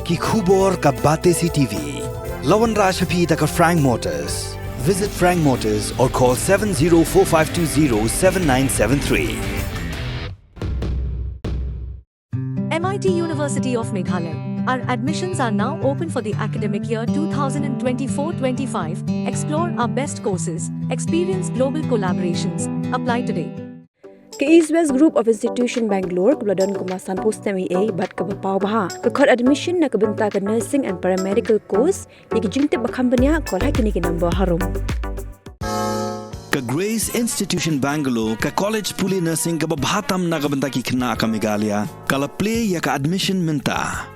ki khubor ka Bate CTV. Lawan Rashaphi taka Frank Motors. Visit Frank Motors or call 7045207973. MIT University of Meghalaya. Our admissions are now open for the academic year 2024-25. Explore our best courses, experience global collaborations. Apply today. Ke East West Group of Institution Bangalore kebeladon kemasan postemi bat ke bapau baha ke kod admission na kebenta ke nursing and paramedical course yang jingte bakam benya kol hakini ke number harum. Ka Grace Institution Bangalore ka college puli nursing ka babhatam na kabenta ki kena ka Meghalaya kala play ya ka admission minta.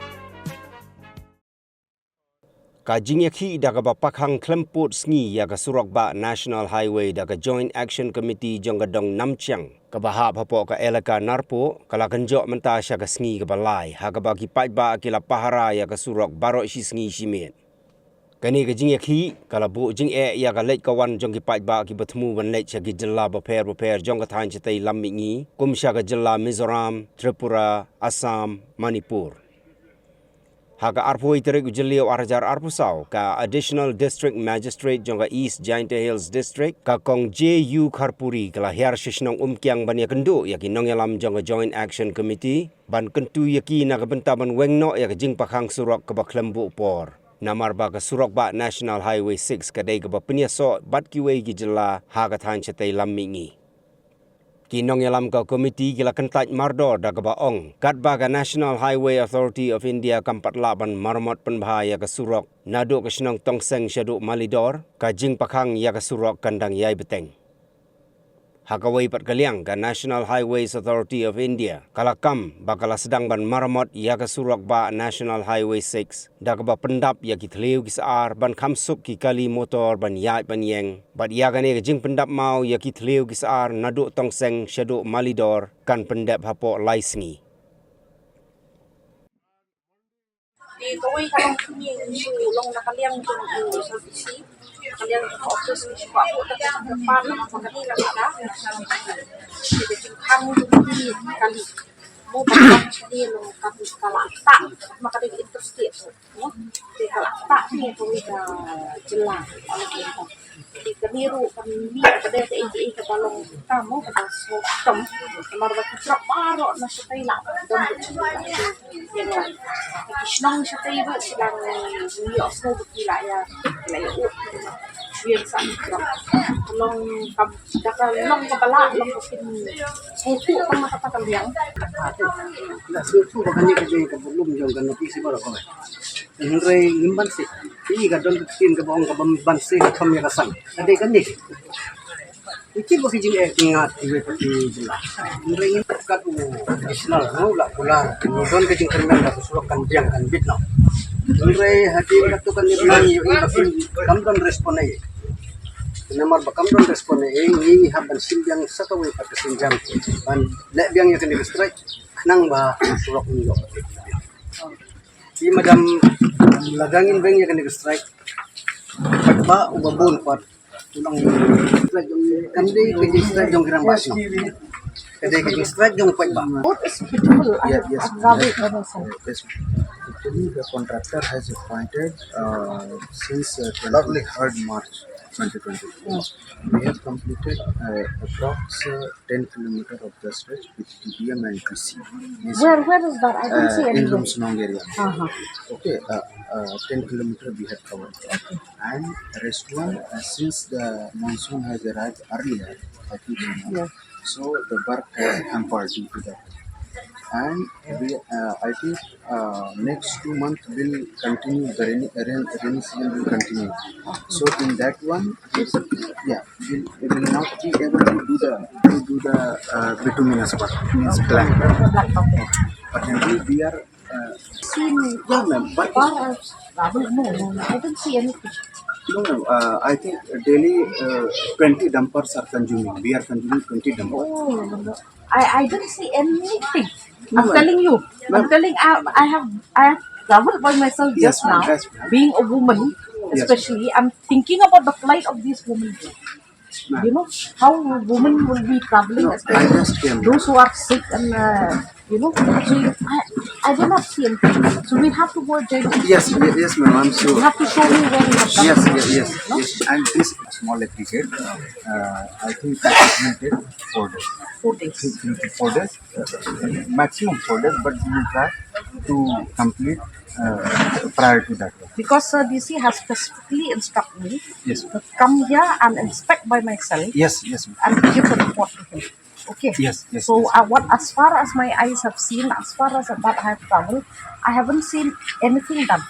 Kajing yakhi daga bapakhang klemput sngi ya ka Surokba National Highway daga Joint Action Committee jonggadong Namchang ka bahap hapo ka elaka Narpo kala kanjok menta sya ka sngi ka balai ha ka bagi paitba akila pahara ya ka Surok baro si sngi simet. Kani kajing yakhi kala bu jing ya ka lek kawan jong ki paitba ki bertemu ban lek sya ki jilla baper jong ka than chitai lammingi kum sya ka jilla Mizoram, Tripura, Assam, Manipur. Haka arpoi terik ujilio arajar arpusau ka Additional District Magistrate jonga East Jaintia Hills District ka kong J.U. Kharpuri kala hiar shishnong umkiang ban yakendu yaki nongyalam jonga Joint Action Committee ban kentu yaki nakabenta ban wengno yak jing pakhang surok ka baklembu por. Namar ba ka Surokba National Highway 6 kadai ka bapinyaso bat kiwei ki jela haka than chatay lammingi. Kinong yalam ka komiti kila kentaj mardo daga baong kat baga National Highway Authority of India kampat laban marmot penbahaya ka Surok nado ka sinong tongseng syaduk malidor ka jing pakhang ya ka Surok kandang yai beteng. Hakawai pat kaliang ka National Highways Authority of India kalakam bakala sedang ban marmot ya ka Surok ba National Highway 6 daga ba pendap ya ki thleu ki saar ban khamsup ki kali motor ban yai ban yeng bat ya gane ka jing pendap mau ya ki thleu ki saar nadu tongseng syaduk malidor kan pendap hapo laisngi. Di kawai kalau kini isu long nak kalian tu servisi kalian fokus ni sebab aku tak depan nama kami nak ada jadi cingkang tu kali mau pasang sendiri long kami kalau tak maka dia interstate ya dia kalau tak ni tu jelas jadi kemiru kami pada TNI ke balong kamu pada sokem kemar batu truk baru nak setai lah dan yang lain kisnong setai bu sedang ni osno berkila ya yang sangat long kam dakal long kepala long mungkin suku kan mata kalian Nah, susu bakanya kerja ke belum jauh kan nanti sih baru kau. Henry imban sih. Ini kadang tin ke bawang ke bamban sih kami rasan. Ada kan ni. Iki bagi jenis ingat juga pasti jelas. Henry imban kat nasional, lah pula. Don ke jeng kerana dah suruhkan biang kan bitnam. Henry hati waktu kan ni bilang tapi kamu respon aja. Namar bakam don respon ini haban simbiang sakawai pada sinjam ban lek biang yang kena strike nang ba surok ni yo di madam lagangin beng yang kena strike ba ubabon pat tulang strike jong kandi ke strike jong girang basno kade ke strike jong pat ba what is beautiful yes yes Actually, the contractor has appointed since 23rd March 2024. We have completed approx 10 kilometers of the stretch with TBM and PC. where is that I don't see In anything Rumsnong area. Okay, 10 kilometers we have covered. okay. And rest one, since the monsoon has arrived earlier, I think, so the work has hampered due to that. And I think next 2 months will continue, the rainy season will continue. So in that one, we will not be able to do the bituminous work, means plank. But we are Seen ma'am, but no, I don't see anything. no, I think daily 20 dumpers are consuming. We are consuming 20 dumpers. Oh, I don't see anything. I'm No, telling you. ma'am. I'm telling I have traveled by myself Yes, just ma'am. now. Yes, ma'am. Being a woman, Yes, especially, I'm thinking about the plight of these women. Ma'am. You know how women will be traveling, No, I especially just came. those who are sick and You know, so I did not see anything. So we have to go join. Yes, yes, ma'am. I'm sure. You have to show me where you have done. Yes. And this small aggregate, I think it will take 4 days. 4 days. 3 to 4 days, maximum 4 days, but we will try to complete prior to that. Because Sir DC has specifically instructed me Yes, to come here and inspect by myself yes, ma'am. and give a report to him. Okay. Yes. So what, as far as my eyes have seen, as far as that I have traveled, I haven't seen anything done.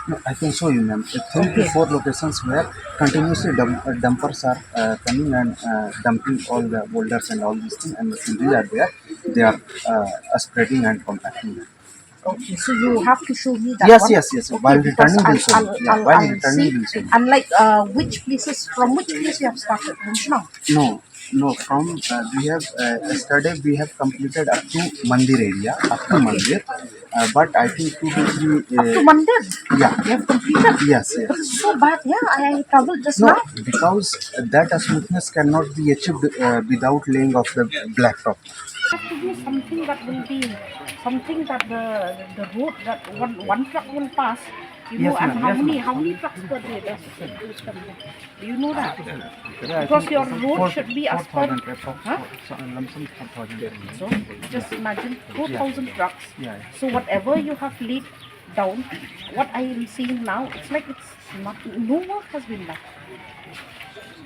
No, I can show you, ma'am. 3 to 4 locations where continuously dumpers are coming and dumping all the boulders and all these things, and machinery are there. They are spreading and compacting. Okay, so you have to show me that Yes, one. yes. Okay, While because returning, we'll show you. Yeah, while I'll returning, see. we'll show you. And like which places, from which place you have started? Now? No. From we have yesterday we have completed up to Mandir area, up to Mandir. But I think 2 to 3. Up to Mandir? Yeah. You have completed? Yes. But it's so bad, yeah. I traveled just No, now. because that smoothness cannot be achieved without laying of the blacktop. Have to do something that will be something that the road that one truck will pass. You know, Yes, and ma'am. how many trucks per day does it come there? Do you know that? Because your road should be as per. Huh? So just imagine 4,000 trucks. Yeah. So whatever you have laid down, what I am seeing now, it's like it's not. No work has been done.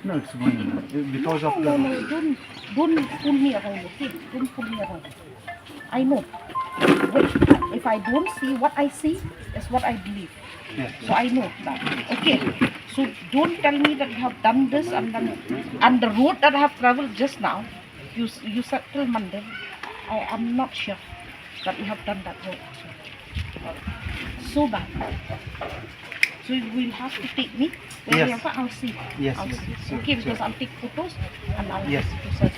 No, it's going because of No, don't fool me around, okay? Don't fool me around. I know. Wait, if I don't see what I see, is what I believe. So I know that. Okay. So don't tell me that you have done this and the road that I have traveled just now, you said till Monday. I am not sure that you have done that road. So bad. So you will have to take me. Yes. I'll see. Yes, I'll yes, see. sure, Okay, because sure. I'll take photos and I'll Yes. to search.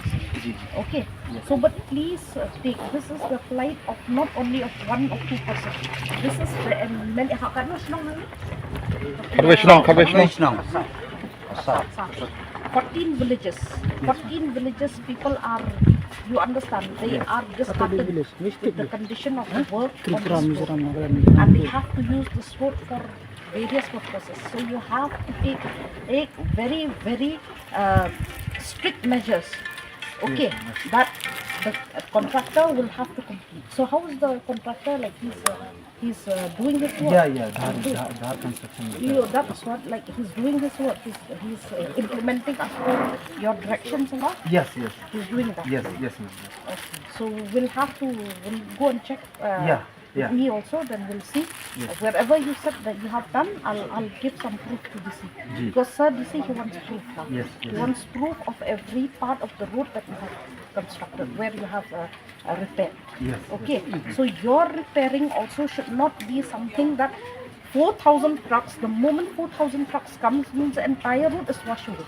Okay. So, but please take. This is the flight of not only of 1 or 2 persons. This is the many. How can you know? 14 villages. 14 villages. People are. You understand? They are disheartened with the condition of the work on this road. And they have to use this road for various purposes. So you have to take very, very strict measures. Okay, that the contractor will have to complete. So how is the contractor, like he's doing his work? Dhar construction. That's what, like he's doing his work. He's implementing as per your directions and all. Yes. He's doing that. Yes, ma'am. Okay. So we'll go and check. Yeah. Me also, then we'll see. Wherever you said that you have done, I'll give some proof to DC. Because Sir DC, he wants proof now. Yes. He wants proof of every part of the road that you have constructed, where you have repaired. Yes. Okay. So your repairing also should not be something that 4,000 trucks, the moment 4,000 trucks comes, means the entire road is washed away.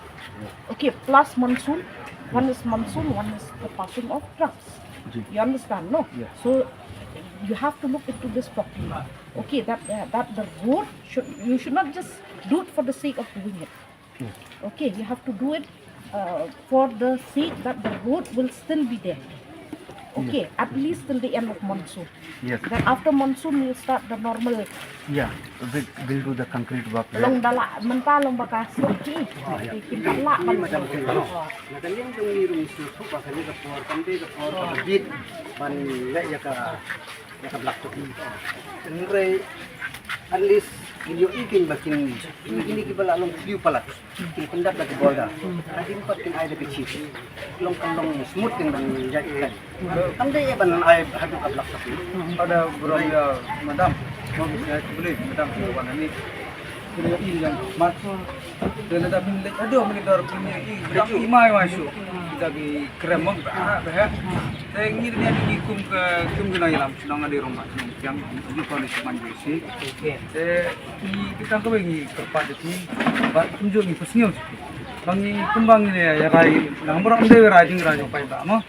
Okay, plus monsoon. One is monsoon, one is the passing of trucks. You understand, no? Yeah. So you have to look into this properly. Okay, that the road you should not just do it for the sake of doing it. Okay, you have to do it for the sake that the road will still be there. Okay, at least till the end of monsoon. Yes. Then after monsoon, you start the normal. Yeah, we'll do the concrete work. Long dala, mentalong bakas. Okay, kita lak balik. Nagaling yung nirong susu pasal ka por kande ka por bid man ya ka black to Enre at least yung ikin bakin ini kibala long view pala kin kundat na borda adin pat kin ay da chip long smooth kin bang jadi kande ya ban ay hadu ka black to ada beraya madam mau bisa boleh madam warna ini beraya ini yang mat dan ada milik ada monitor punya ini berapa imai masuk kita di kremong bah saya ingin dia dikum ke kena ilam sedang ada rumah yang di kondisi manjisi kita ke bengi kerpat itu buat tunjuk ni pesniu bangi kembang ini ya rai nang borang dewe rajing rajo pai ba mo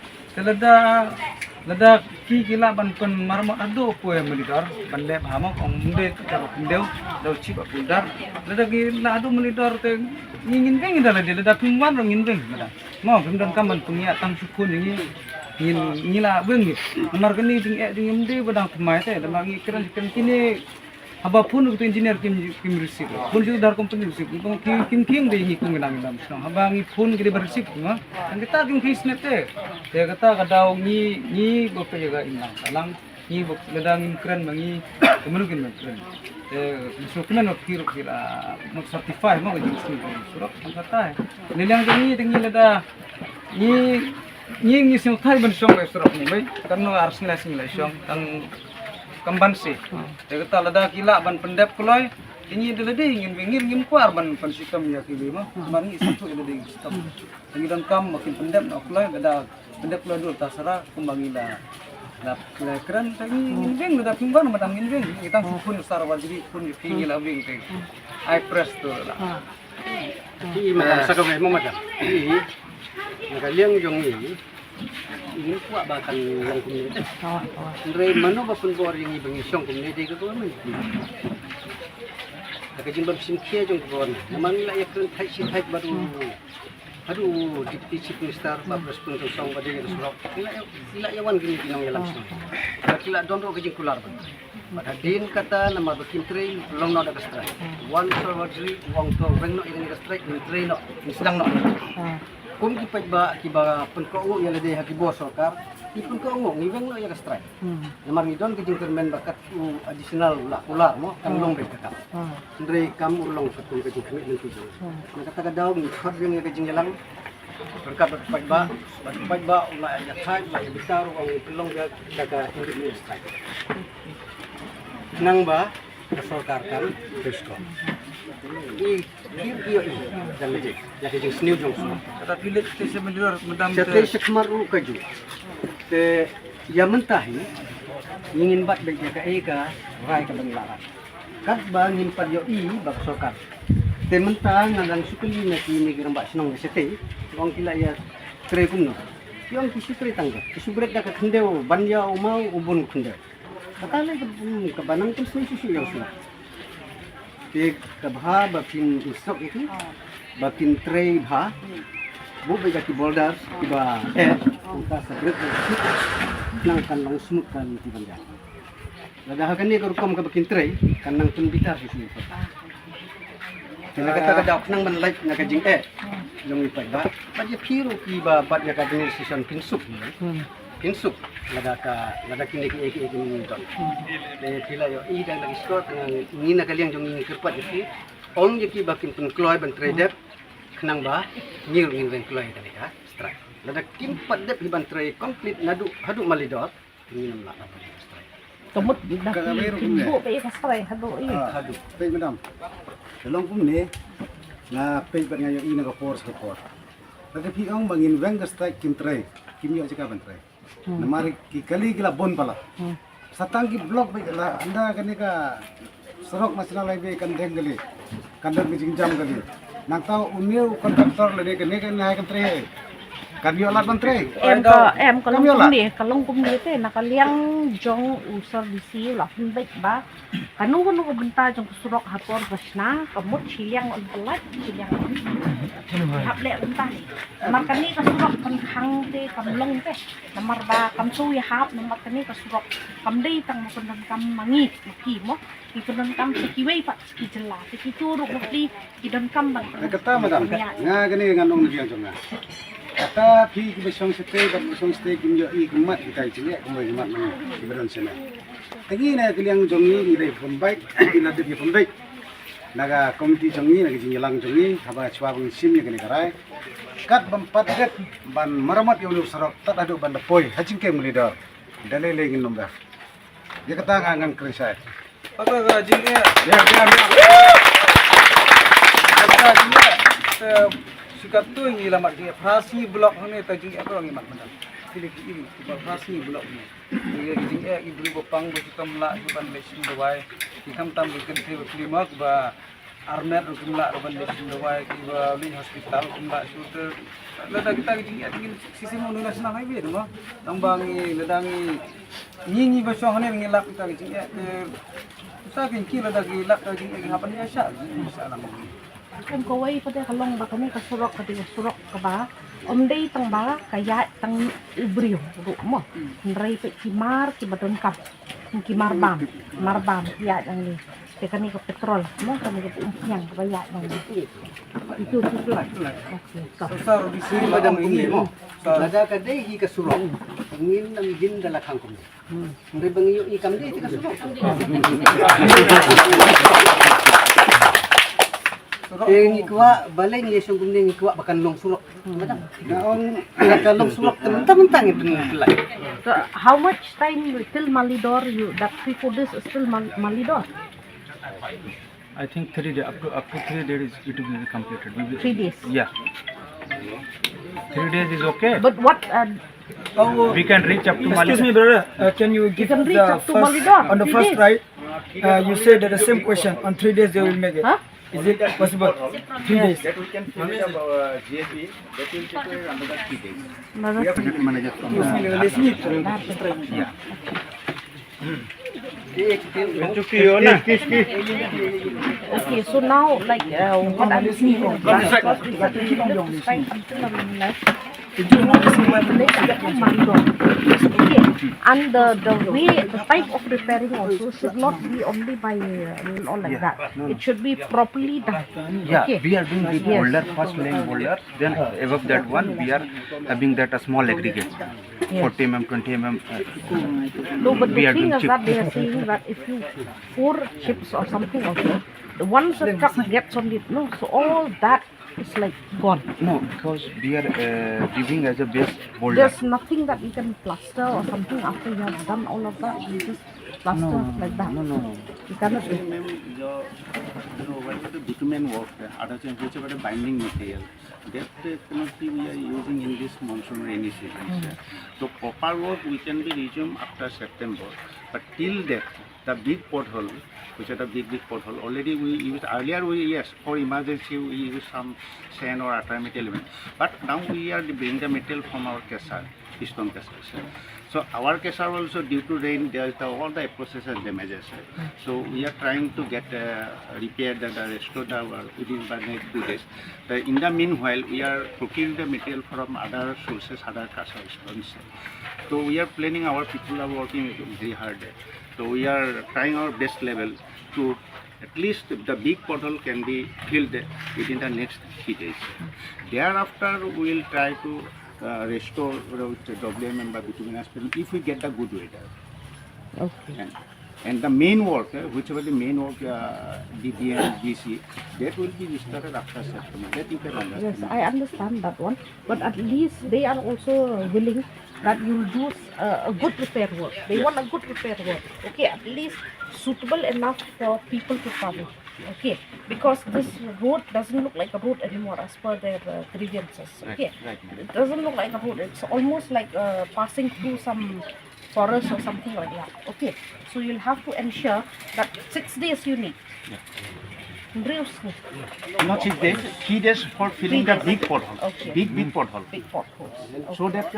lada ki kila ban kon marmo ado po ya monitor ban le hamo ong munde ta pindeu do chi ba pundar lada ki la ado monitor te ngin beng dala lada pingwan ro ngin beng lada mo pindon kaman punya tang sukun ini ngila beung nomor kini jing de badang thmai te da magi kran kini haba phun tu engineer kim receive phun ju dar company receive kim de hi kum nang dam so haba ngi phun gede ber receive ma ang kita kim kis net te kata kadau ni bo pe ga inang salang ni bo ledang kran mangi kemenukin kran so kena not kira not certify mo ga jing surat ang kata nilang ni tingi leda ni sing thai ban song surat ni bai kan no ars nila sing lai song tang kamban si kata leda kila ban pendep kuloi ini de lede ngin kuar ban pan sistem ya ki mo mari satu de sistem ngidan kam makin pendep no kuloi leda pendep kuloi dul tasara kumbangila lap keren tadi ngin leda pimban madam ngin kita pun sar wajri pun pingi la wing te I press tu lah macam sakam mo macam nakaliang jong ni ini kuat bahkan yang kumni ndre mano ba pun bor yang ibang isyong kumni de ko man nakajing bab simkia jong ko naman la yak thai si thai baru aduh deputy chief minister ba respon to song ba de surok kila yawan gini pinong yalang song kila don ro kajing kular ba pada din kata nama bakin train long no da kastra one surgery wong to reng no ini kastra in train no sedang no kum kipat ba kiba pun ko ngo ya lede hakibo sokar ipun ko ngo ngiveng no ya kastra namar ni don kajing termen bakat additional la kular mo kan long be kata ndre kam ulong katung kajing kami lentu kata kadaw ni khot yang kajing yalang berkat baik ba ulah ya khai ba ya besar wong pelong ya daga ini strike nang ba kesokarkan disko iyo dan lejek ya kejeng sniu jong kata pilit te sebendur madam te sekmaru kaju te ya mentahi ingin bat baik ya ka rai ka banglaran kat ba ngin pad yo ba kesokar te mentang nang sukuli na kini giramba senong sete wong kila ya tre kumno yang kisi tre tangga kisubret da ka khendeu banya umau ubun khendeu katale ka banang kun susu yang sudah te kabha bakin isok itu bakin tre bha bu bega ki boulders tiba uta sabret nang kan long smooth kan ti banda lada hakan ni ko kom ka bakin tre kan nang tun bitar susu kena kata kada nang man like na kajing yung ipat ba badya piro ki ba badya ka din season pinsuk lada kini ki don le pila yo i dan lagi score ni na kaliang jong ni kerpat ki ong ki bakin pun kloy ban trade kenang ba ngir ngin kloy tadi ka strike lada kim padep hiban trade complete nadu hadu malidot ni nam la strike Tumut dah ibu pe ka strike hadu pe madam dalong pun ni na pe ban ngayo i na ka force ka por lada pi ong bangin weng ka strike kim trade kim yo cika ban trade namari ki kali gila bon pala satang ki blok pe la anda kani ka serok nasional highway kan deng gali kandang ki jam gali nang tau uniu kontraktor le ne kan hai kan tre kan yo lat ban tre em kalong kum ni te nakaliang jong usar di si la pun baik ba kanu ko benta jong surok hapor basna kamut siang on pelat siang hap le benta mar kani ka surok kan khang te kamlong te namar ba kam su ya hap namar kani ka surok kam dei tang mo kan kam mangi ki mo ki kan kam sekiwei pak ki jela ki turuk di ki dan kam ban kata madam nga gani nganong ni jong nga kata pi ki besong sete ka besong sete kim yo i kumat kita cile kumai kumat ni ibaran sana tangi na kiliang jongi ni dai pembaik ina de pembaik naga komiti jongi naga jingelang jongi haba chwa bang sim ni kani karai kat bampat gat ban maramat yo sarok tat adu ban poi hajing ke mulida dalai lengin nomba dia kata ngangan krisai apa jinge ya kata jinge sikat tu ini lamat dia frasi blok ni tajing apa orang imat mana pilih ini frasi blok ni dia jinge ibri bopang bo kita melak ban lesin dawai kita tam bikin klimak ba armet rumla ban lesin dawai ba lin hospital kumla shooter lada kita jinge tingin sisi monu nasional highway tu mah tambangi ledangi ni ba song ni ngilak kita jinge sa kin kila lagi lak jinge hapan ya sya bisa lama Em kawai pada kalong ba kami kasurok ka ba? Day tang ba kaya tang ibriyo mo. Nray pe kimar ki badon kap. Marbam ya yang ni. Te kami ko petrol mo kami ko umpiang kaya yang ni. Itu lah. Okey. Sir, bisi Madam madam kumni ini. mo. Lada ka day hi ka surok. Ngin nang gin dalakang kumni. Hindi bang iyo ikam day ka surok. Ngikwa balay ni siyang kumni ngikwa bakan long surok. Madam. Naon long surok teman-teman itu nilai. So how much time till Malidor you that 3-4 days is still Malidor? I think 3 days, up to 3 days it will be completed. 3 days. Yeah. 3 days is okay. But what We can reach up to Excuse me, Malidor. brother. Can you give can reach the up to first Malidor, on the 3 first days. right? You said that the same question. On 3 days they will make it. Huh? Is it possible? 3 days. That we can finish our GAP. That will take another 3 days. Project manager. Yeah. Okay, so now like what I'm seeing is that is that you look fine until I'm like okay, and the way the type of repairing also should not be only by all like that. It should be properly done. Yeah, Okay. we are doing big Yes. boulder, first laying boulder, then above that one we are having that a small aggregate, 40 mm, 20 mm. No, but We the are thing doing is chip. that they are saying that if you pour chips or something also, once the truck gets on it, no, so all that is like gone. No, because we are giving as a base boulder. There's nothing that you can plaster or something after you have done all of that. You just plaster like that. No. You cannot do. Whatever the bitumen work, whichever the binding material, that cannot be we are using in this monsoon rainy season. So proper work we can be resumed after September, but till that, the big pothole, which are the big pothole, already we used, earlier yes, for emergency we use some sand or alternate element, but now we are bringing the material from our Kesar, stone Kesar. So our Kesar also due to rain, there is all the processes damages. So we are trying to get repaired and restored within the next 2 days. In the meanwhile, we are procuring the material from other sources, other Kesar stones. So we are planning, our people are working very hard. So we are trying our best level to at least the big pothole can be filled within the next 3 days. Thereafter, we will try to restore with WMM by bituminous film if we get the good weather. Okay. And the main work, whichever the main work, DBM, GC, that will be restarted after September. That you can understand. Yes, I understand that one. But at least they are also willing that you do a good repair work. They want a good repair work. Okay, at least suitable enough for people to travel. Okay, because this road doesn't look like a road anymore as per their grievances. Okay, it doesn't look like a road. It's almost like passing through some forest or something like that. Okay, so you'll have to ensure that 6 days you need. Not 6 days, 3 days for filling 3 the big pothole. Okay. Big pothole. Big potholes. So that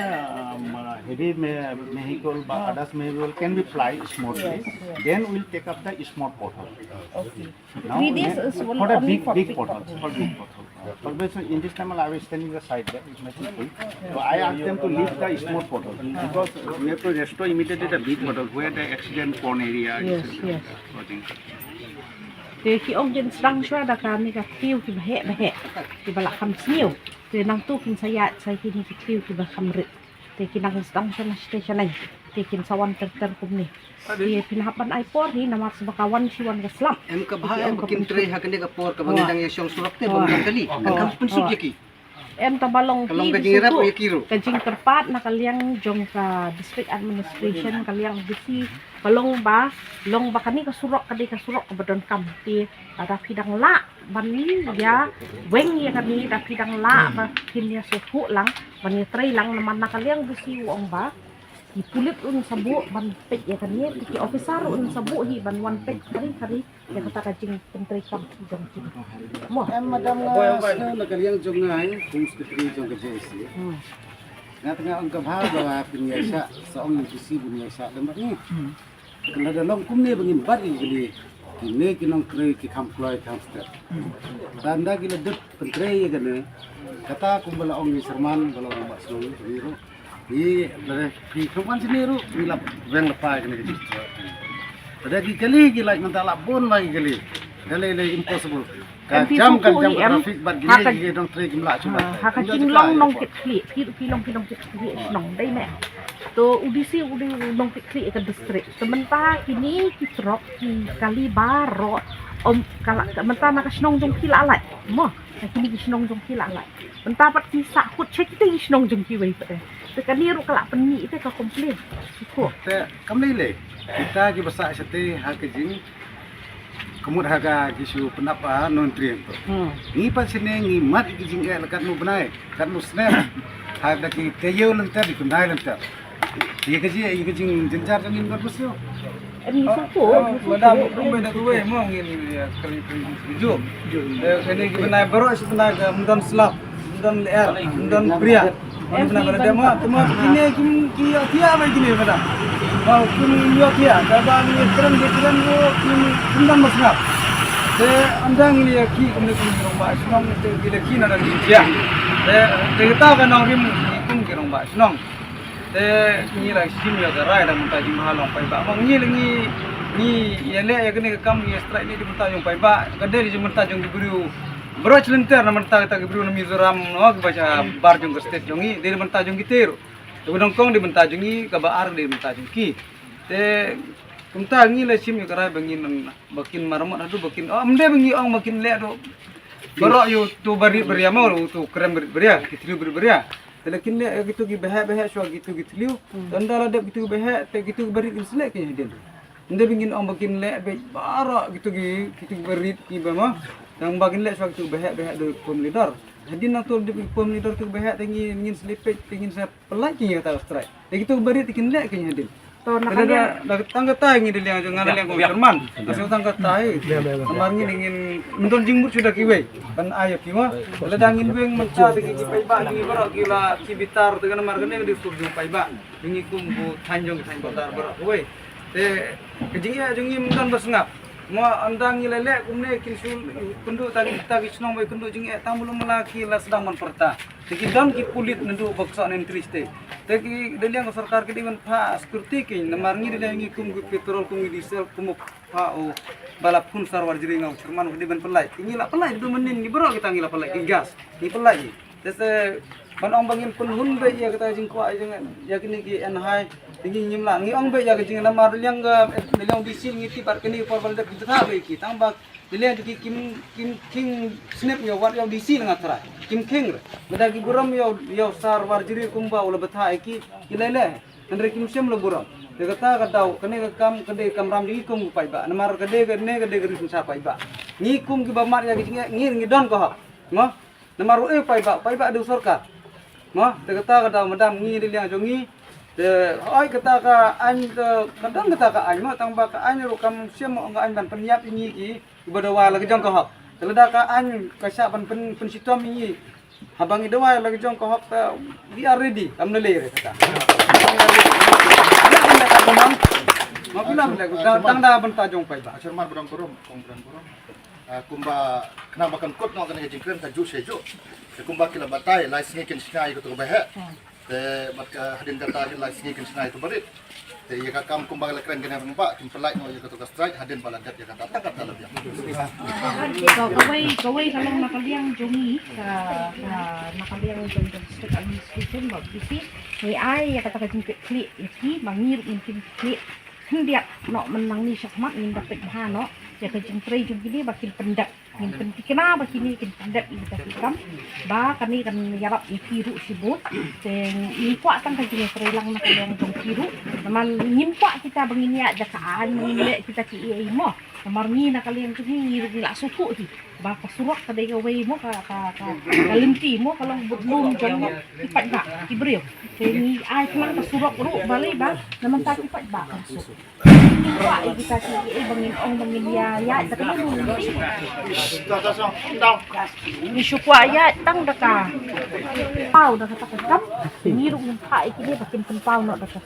heavy vehicle, others vehicle can be fly smoothly. Yes. Then we'll take up the small pothole. Okay. Now, 3 days then, is for only the big big pothole. potholes. For big pothole. Always in this time I was standing the side there, it's making full. So I asked them to leave the small pothole because we have to restore immediately the big pothole where the accident prone area Yes, is. yes. Thì khi ông dân sang cho đã cả mình gặp tiêu thì bà hệ thì bà là khăm nhiều thì năng tu kinh saya saya kini tiêu thì bà khăm rị thì khi năng sang cho station này thì khi sawan ter kum ni thì pinahapan ay por hi namat sa bakawan siwan gaslam Em ka bahaya bakin tray hakan dia ka por ka bangidang yasyong surok te bangidang kali. Kan kam punsuk yaki. em tabalong Kalong kajing rap o yakiro. kajing terpat na kaliang jong ka district administration kaliang bisi balong ba kani kasurok ka badon kam ti ada pidang la bani ya weng ya kami da pidang la ba kinya suku lang bani tray lang naman na kaliang bisi uong ba ipulit un sabu ban pek ya kani ti officer un sabu hi ban one pek kari ya kata kajing pentri kam jong ti mo Em madam na nakaliang jong na ay kung sekretary jong ka JC. Nga tengah ang kabha ba pinyasa sa ong yung kisi pinyasa lembat ni. Kena dalam kum ni bangin bar ni Kini kinong kri ki kam kloy kam step. Tanda gila dut pentrei gane. Kata kumbala ong ni serman bala ong bak sulu biru. Ni dari ki kuman siniru bilap weng lepai kene ki. Pada ki kali gila mentala bon lagi kali. Kali impossible. Jam traffic bat gini dong trei kimla cuma. Haka jinglong nong kit kilong kit nong dai me. To udisi nong kit ke distrik. Sementara kini kisrok ki kali baro om kala mentah nak snong jong kila alai. Mo kini snong jong kila alai. Mentah pat kisah hut cek tu snong jong ki wei pate. Sekali ru kala penni itu ka komplain. Ko. Te kamli le. Kita ki basa sate haka jing kemud haga gisu penapa nutrien tu. Ni pas sini ni mat gijing ke lekat nu benai, kat nu snap. Haga ki teyo lentar di kunai lentar. Dia gijing jenjar kan ni bagus tu. Ni suku. Madam, kumbe dah kuwe mo ngin ya kali hijau. Kene ki benai baru sebenarnya mundan selap, mundan leer, mundan pria. Ini benar benar demo kini ki dia apa gini madam. Mau kini yo dia, kalau ni keren wo mundan masnap. Andang ini ya ki kene rumah senong kita ki nada dia. Kita kan orang rim ki rumah senong. Ni lah sim ya gerai dah minta jing mahal orang paiba. Mang ni ya le ya kene kam ni strike ni minta jong paiba. Kadai di minta jong diberiu. Beroch lenter na minta kita diberiu na Mizoram no baca bar jong state jongi dia minta jong kitir. Tu dongkong di minta jongi ka baar di minta jong ki. Kumta ni lah sim ya gerai bangin bakin marmot adu bakin amde bangi ong bakin le do. Berok yo tu bari beriama tu krem beria kitlu beria. Lekin le gitu gi behek so gitu liu. Tanda ada gitu behek te gitu beri selek ke hadin. Inde bingin om bakin le be bara gitu beri ki bama. Yang bakin le so gitu behek do pom leader. Hadin nang tu pom leader tu behek tengi ngin selipet ngin sa pelai ki kata strike. Te gitu beri tikin le ke hadin. Ada tangga tai ngi dia jangan ada yang konfirman. Asal tangga tai. Kemarin ingin menton jingmut sudah kiwe. Kan ayo kiwa. Kalau dangin beng menca dengan ki paiba ni barak gila kibitar dengan margane di surjung paiba. Ingi kumbu tanjung tar barak we. Te kejingia jungi menton bersengap. Mo andang lelek kumne kinsul penduk tadi snong we penduk jingi tang belum melaki la sedang menperta. Tikidam ki pulit nendu baksa nen triste. Teki deliang sarkar ki dengan pa security ki namarngi deliang ngi kum petrol kum diesel kum pa o balap pun sarwar jiri ngau cerman di ben pelai. Ingi la pelai du menin ni bro kita ngi la pelai ki gas. Ni pelai. Tese ban ong bangin pun hun be ya kita jingkwa jangan yakini ki en hai tinggi nyimlang ngi ong be ya jing namar deliang deliang diesel ngi ti par kini por balda ki ta be ki tambak dilihat di king snap yo wat yo disi dengan terai kim king beda ki buram yo sar warjiri kumba ula betha ki ilele andre kim sem lo buram de kata kadau kene kam kede kamram ji kum pai ba namar kede gris sa pai ba ni kum ki bamar ya ki ngi don ko ha mo namar pai ba du sarkar mo de kata kadau madam ngi diliang jongi de oi kata ka an kadang kata ka an mo tangba ka an ru kam sem mo nga an ban penyap ini ki badawa lagi jong kohok. Telada ka an kasya ban pensitom ini. Habang idawa lagi jong kohok we are ready. Kam nele re kata. Mau bilang tang da ban ta jong pai ba. Cerman berang kurum. Kumba kena makan kot nak kena jingkren ka ju sejo. Kumba kila batai lai singi kin sinai ko to behe. Te mat ka hadin data lai singi kin sinai to berit. Te ya kam kumba la kren kena rumpa kim pelai no ya to strike hadin baladat ya kata kata lebih. Kawai kalau nakaliang jongi ka nakaliang jong district administration ba bisi ni ai ya kata jing klik iki bangir mungkin klik hendak no menang ni syahmat min dapat bahan no ya ka jing trei jong gini bakil pendak min penting kenapa kini kin pendak ini kam ba kami kan yarap ikiru sibut teng impak tang ka jing trei lang nakaliang jong kiru naman impak kita benginya jakaan mengile kita ki mo namar ni nakaliang tu ni la suku ti ba kasurak kadai gawai mo ka kalimti mo kalau belum jong ipat ba ibriu ni ai kemang kasurak ru balai ba naman ta ipat ba masuk Wah, kita sih bangin ya tapi ni syukwa ya tang daka pau daka takap ni ru pa iki dia bakin pau no daka